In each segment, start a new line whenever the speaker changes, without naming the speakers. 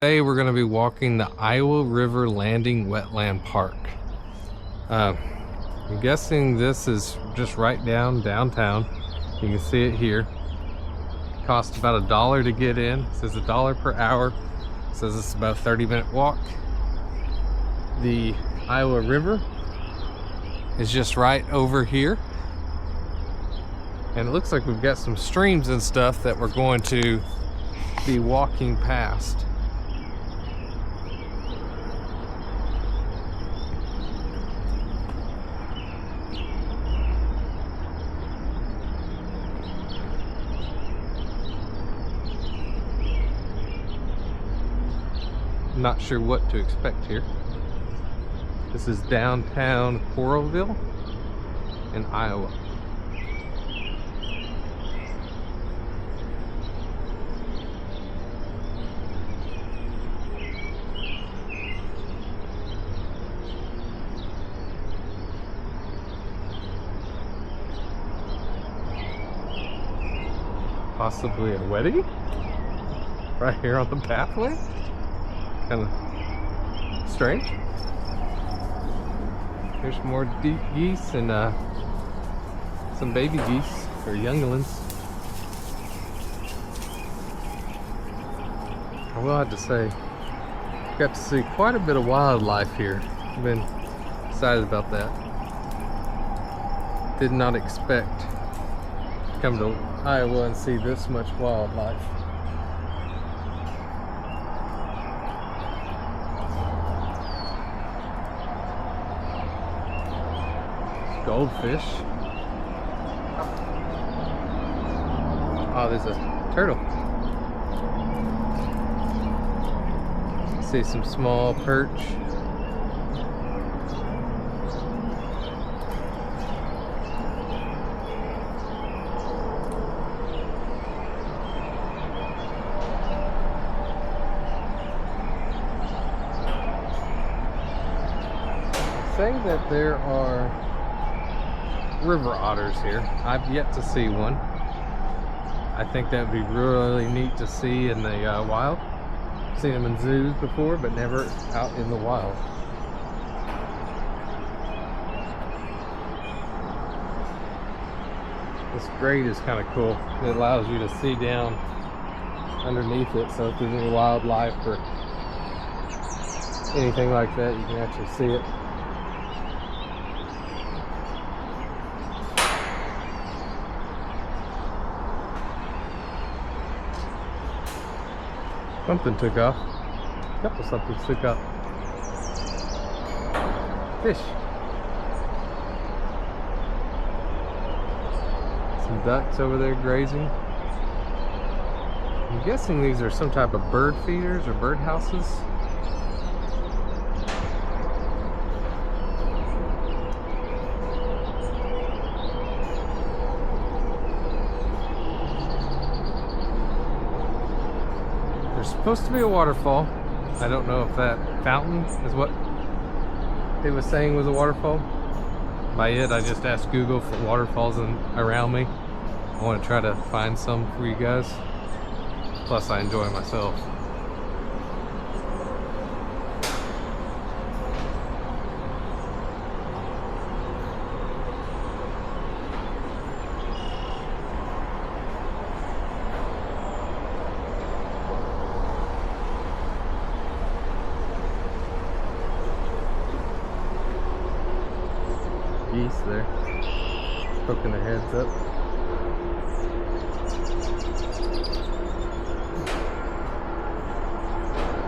Today we're going to be walking the Iowa River Landing Wetland Park. I'm guessing this is just right downtown. You can see it here. Costs about $1 to get in. It says $1 per hour. It says it's about a 30-minute walk. The Iowa River is just right over here. And it looks like we've got some streams and stuff that we're going to be walking past. Not sure what to expect here. This is downtown Coralville in Iowa. Possibly a wedding right here on the pathway. Kind of strange. Here's more geese and some baby geese or younglings. I will have to say, got to see quite a bit of wildlife here. I've been excited about that. Did not expect to come to Iowa and see this much wildlife. Goldfish. Oh, there's a turtle. See some small perch. Say that there are river otters here. I've yet to see one. I think that would be really neat to see in the wild. Seen them in zoos before, but never out in the wild. This grate is kind of cool. It allows you to see down underneath it, so if there's any wildlife or anything like that, you can actually see it. Something took off. A couple somethings took off. Fish. Some ducks over there grazing. I'm guessing these are some type of bird feeders or birdhouses. There's supposed to be a waterfall. I don't know if that fountain is what it was saying was a waterfall. By it, I just asked Google for waterfalls around me. I want to try to find some for you guys. Plus, I enjoy myself. Geese there, poking their heads up.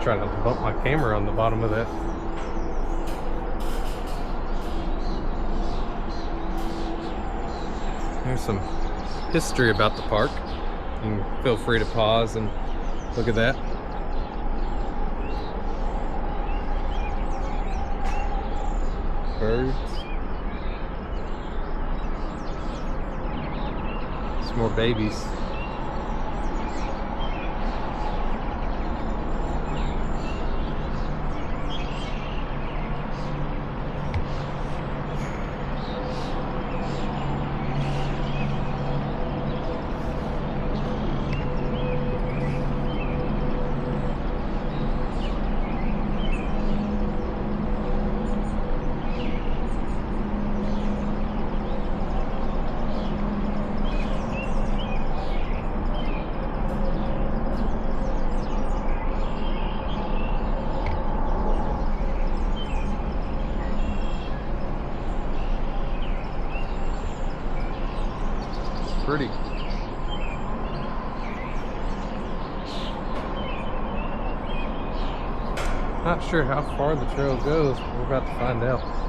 Trying not to bump my camera on the bottom of that. There's some history about the park. You can feel free to pause and look at that. Birds. More babies. pretty. Not sure how far the trail goes, but we're about to find out.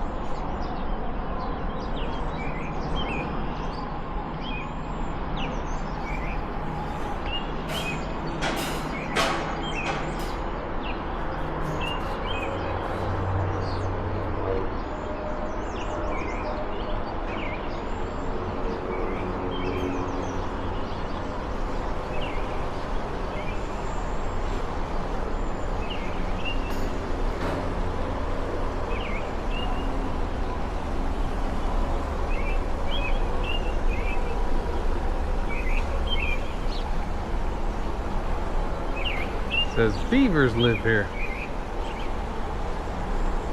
Says beavers live here.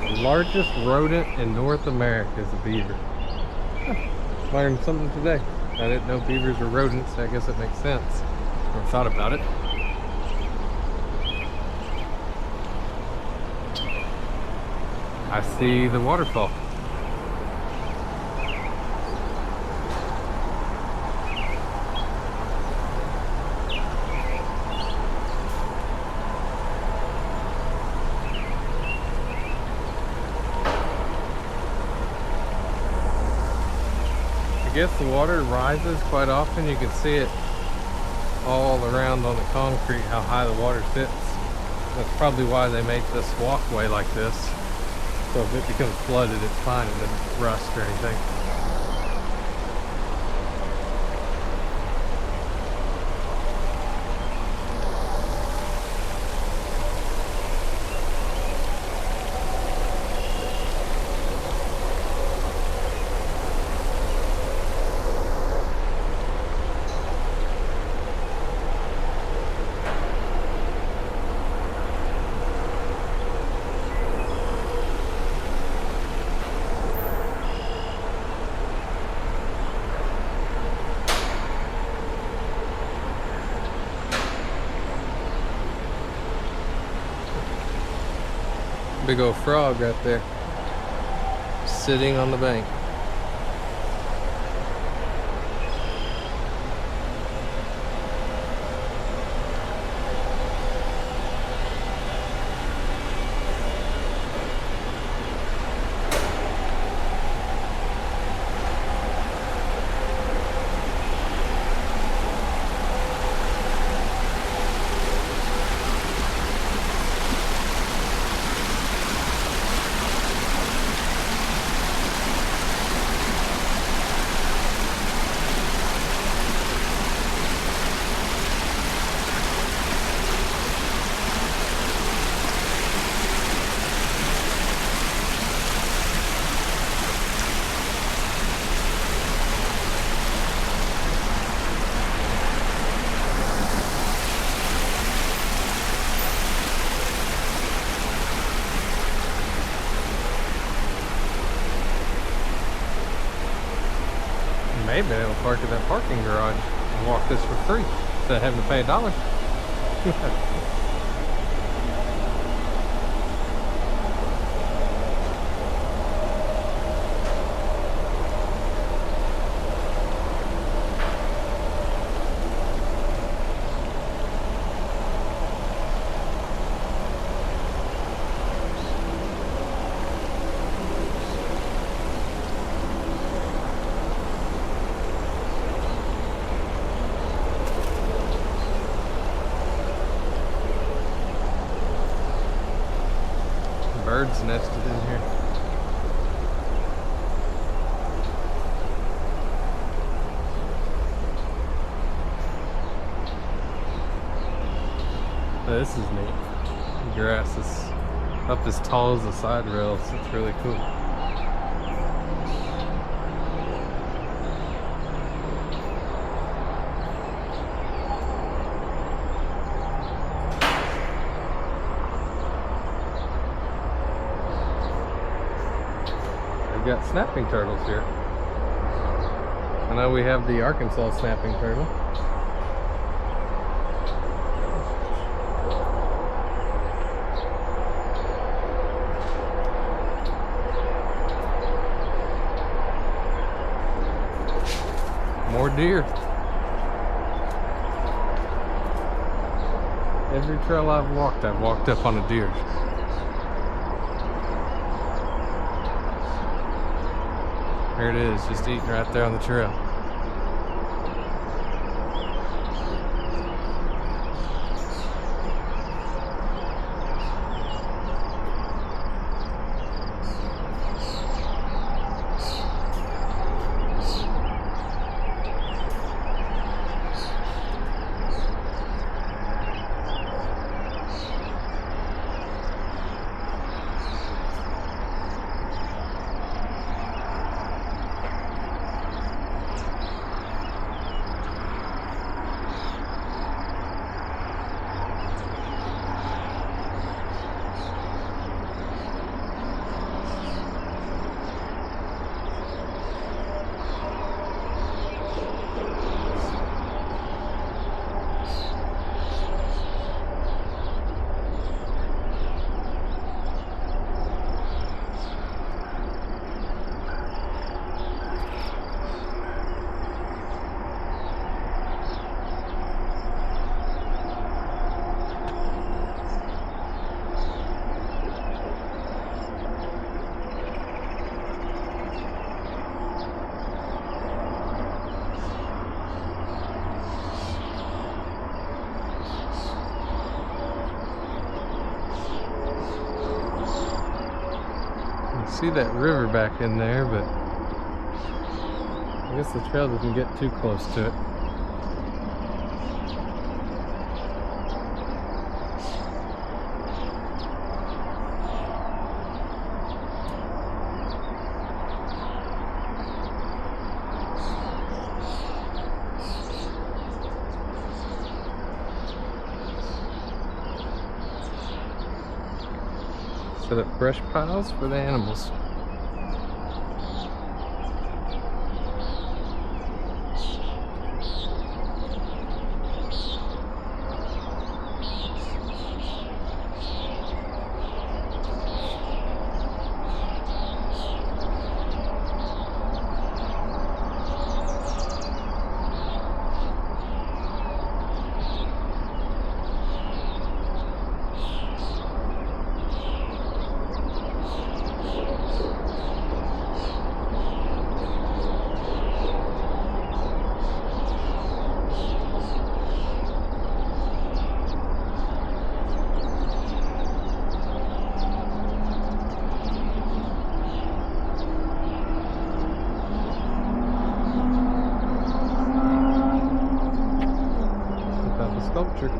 The largest rodent in North America is a beaver. Learned something today. I didn't know beavers were rodents, so I guess it makes sense. Never thought about it. I see the waterfall. I guess the water rises quite often. You can see it all around on the concrete, how high the water sits. That's probably why they make this walkway like this. So if it becomes flooded, it's fine. It doesn't rust or anything. Big old frog right there, sitting on the bank. May have been able to park in that parking garage and walk this for free instead of having to pay $1. Birds nested in here. Oh, this is neat. The grass is up as tall as the side rails. It's really cool. We've got snapping turtles here. I know we have the Arkansas snapping turtle. More deer. Every trail I've walked up on a deer. Here it is, just eating right there on the trail. See that river back in there, but I guess the trail doesn't get too close to it. Set up brush piles for the animals. Sculpture.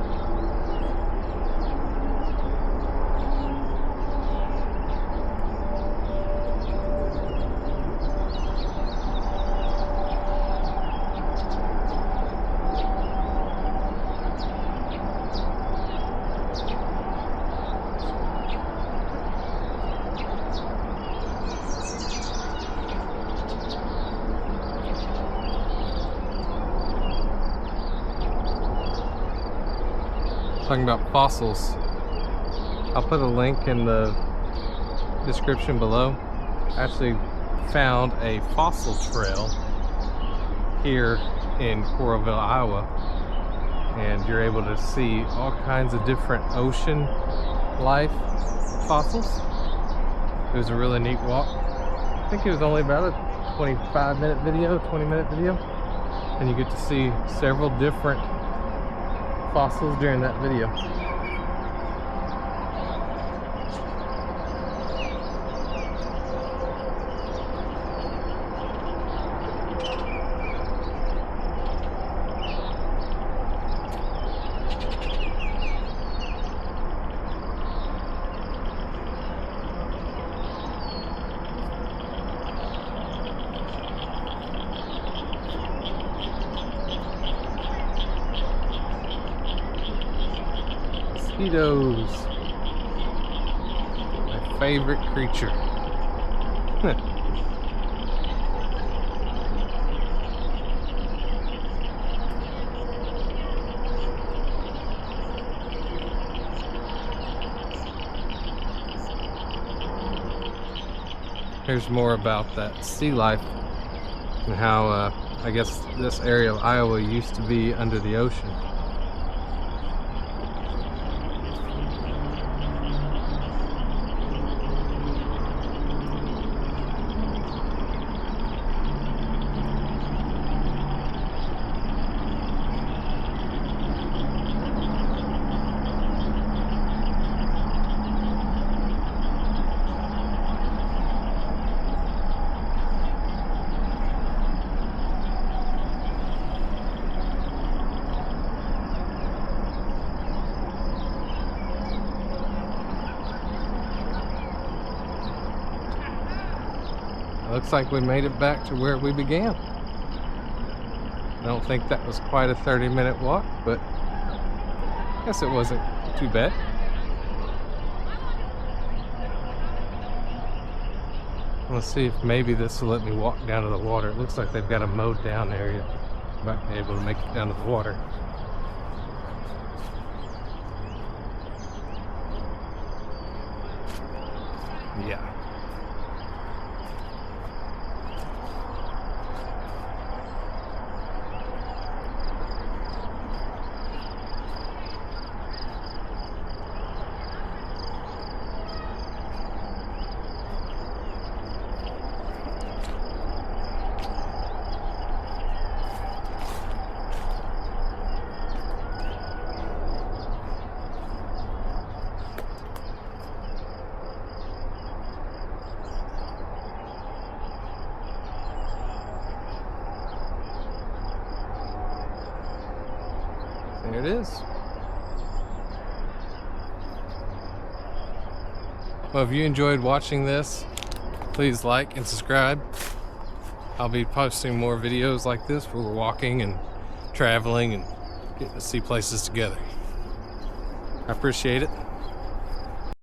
Talking about fossils, I'll put a link in the description below. I actually found a fossil trail here in Coralville, Iowa, and you're able to see all kinds of different ocean life fossils. It was a really neat walk. I think it was only about a 25-minute video, 20-minute video, and you get to see several different fossils during that video. Mosquitoes, my favorite creature. Here's more about that sea life and how I guess this area of Iowa used to be under the ocean. Looks like we made it back to where we began. I don't think that was quite a 30-minute walk, but I guess it wasn't too bad. Let's see if maybe this will let me walk down to the water. It looks like they've got a mowed down area. Might be able to make it down to the water. Yeah. There it is. Well, if you enjoyed watching this, please like and subscribe. I'll be posting more videos like this where we're walking and traveling and getting to see places together. I appreciate it.